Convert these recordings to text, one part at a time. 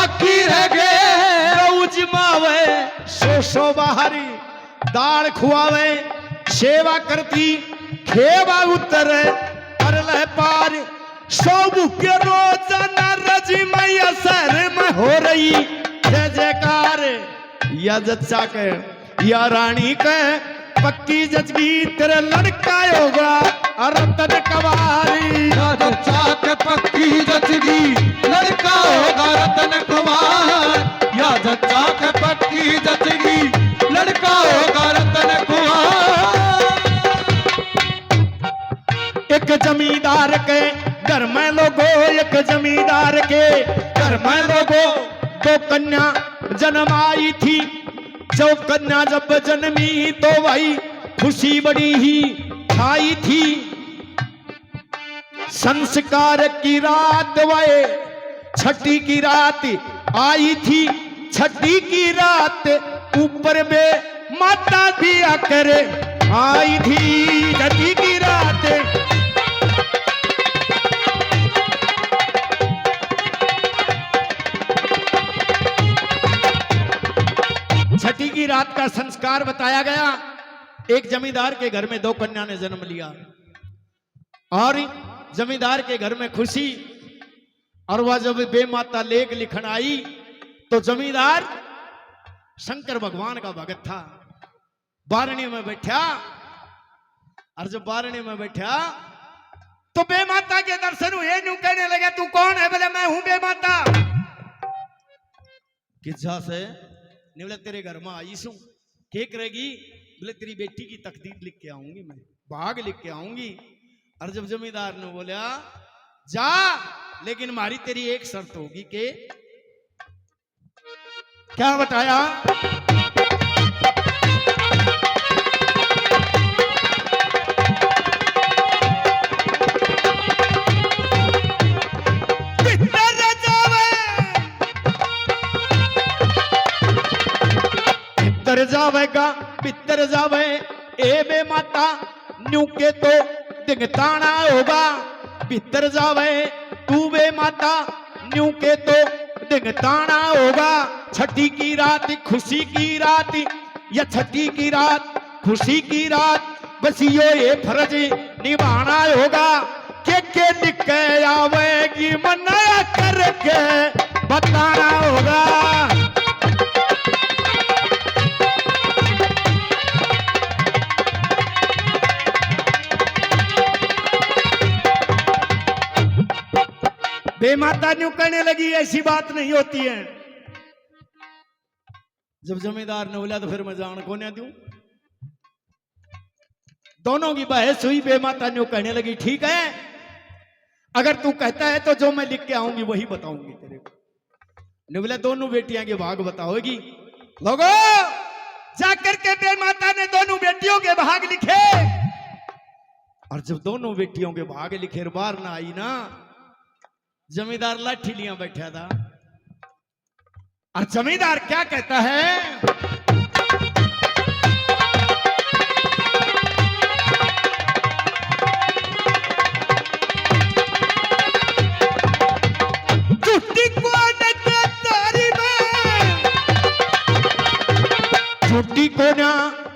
बाकी रह गए उजमावे सो बाहरी दाल खुआवे सेवा करती खेवा उतरे कर ले पार सौ भूखे रोजाना रजी मैया सर में हो रही जय जयकार या जच्चा के या रानी के पक्की जजगी तेरे लड़का होगा अरतन कवारी या जच्चा के पक्की जचगी लड़का होगा रतन कुमार या जच्चा के पक्की जचगी लड़का होगा रतन कुमार एक जमींदार के घर में लोगो एक जमींदार के घर में लोगो दो कन्या जन्म आई थी जो कन्या जब जन्मी तो भाई खुशी बड़ी ही छाई थी संस्कार की रात वाए छठी की रात आई थी छठी की रात ऊपर में माता भी आकर आई थी छठी की रात छठी की रात का संस्कार बताया गया। एक जमींदार के घर में दो कन्या ने जन्म लिया और जमींदार के घर में खुशी और वह जब बेमाता लेख लिखन आई तो जमींदार शंकर भगवान का भगत था बारणी में बैठा और जब बारणी में बैठा तो बेमाता के दर्शन हुए न्यू कहने लगे तू कौन है? बोले मैं हूं बेमाता। किस्सा से बोले तेरे घर में आई सू क्या करेगी? बोले तेरी बेटी की तकदीर लिख के आऊंगी मैं भाग लिख के आऊंगी। और जब जमींदार ने बोला जा लेकिन मारी तेरी एक शर्त होगी कि क्या बताया? भीतर जावेगा भीतर जावे ए बे माता न्यू के तो दिगताना होगा। भीतर जावे तू बे माता न्यू के तो दिगताना होगा। छठी की रात खुशी की रात या छठी की रात खुशी की रात बस ये फर्ज निभाना होगा। के लिख के आवेगी मना करके बताना होगा। बेमाता न्यू कहने लगी ऐसी बात नहीं होती है। जब जमींदार ने बोला तो फिर मैं जान को नहीं दूं। दोनों की बहस हुई। बेमाता न्यू कहने लगी ठीक है अगर तू कहता है तो जो मैं लिख के आऊंगी वही बताऊंगी तेरे को। ने बोला दोनों बेटियां के भाग बताओगी। लोगो जाकर के बेमाता ने दोनों बेटियों के भाग लिखे और जब दोनों बेटियों के भाग लिखे बार ना आई ना जमींदार लाठी लिया बैठा था। और जमींदार क्या कहता है? झूठी को तारी में झूठी को ना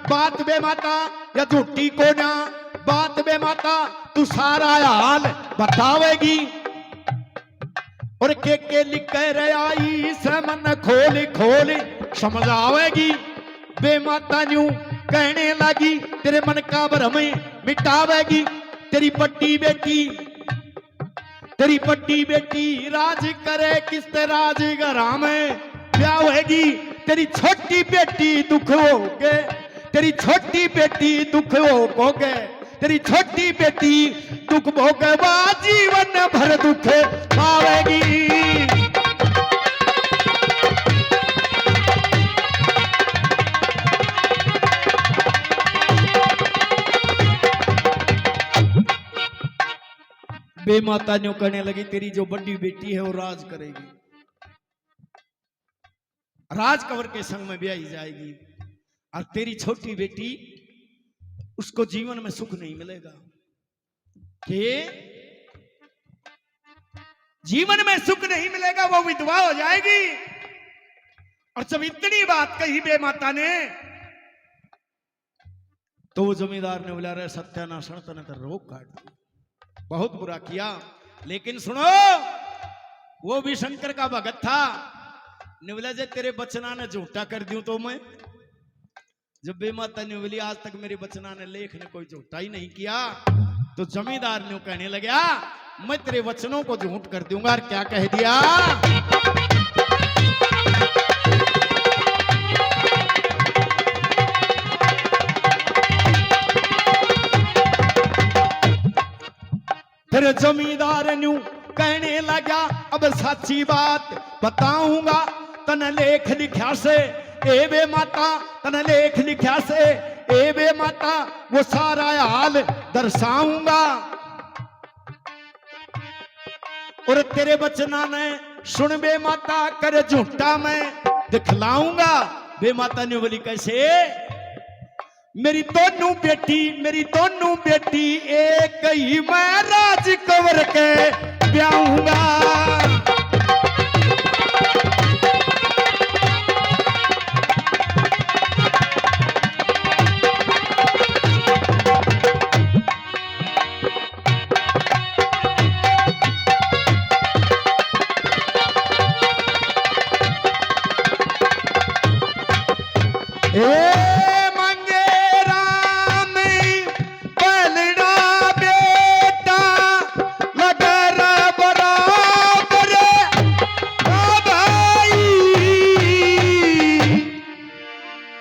बात बे माता या झूठी को ना बात बे माता तू सारा हाल बतावेगी। और के लिख रहे आई से मन खोल खोल समझ आवेगी। बेमाता न्यू कहने लगी तेरे मन का भ्रम मिटावेगी। तेरी पट्टी बेटी राज करे किस राज घरा में क्या होगी। तेरी छोटी बेटी दुख होगे तेरी छोटी बेटी दुख होगे तेरी छोटी बेटी दुख भोगवा जीवन भर दुख पावेगी। बेमाता न्यू कहने लगी तेरी जो बड़ी बेटी है वो राज करेगी राज कंवर के संग में ब्याही जाएगी और तेरी छोटी बेटी उसको जीवन में सुख नहीं मिलेगा। कि जीवन में सुख नहीं मिलेगा, वो विधवा हो जाएगी। और जब इतनी बात कही बे माता ने, तो वो जमींदार ने बोला, रे सत्यानाशन तने तो रोक काट दी, बहुत बुरा किया। लेकिन सुनो, वो भी शंकर का भगत था। ने बोला, जे तेरे बचना ने झूठा कर दूं तो मैं, जब बे माता ने बोली आज तक मेरे बचना ने लेख ने कोई झूठा ही नहीं किया, तो जमींदार ने कहने लगा, मैं तेरे वचनों को झूठ कर दूंगा। और क्या कह दिया, फिर जमींदार न्यू कहने लगा, अब सच्ची बात बताऊंगा, तन लेख लिखा से ए बे माता, तन लेख लिखा से ए बे माता, वो सारा हाल दर्शाऊंगा। और तेरे बचना ने सुन बे माता, कर झूठा मैं दिखलाऊंगा। बे माता ने बोली, कैसे? मेरी दोनों बेटी एक ही मैं राज कंवर के ब्याहूंगा। ए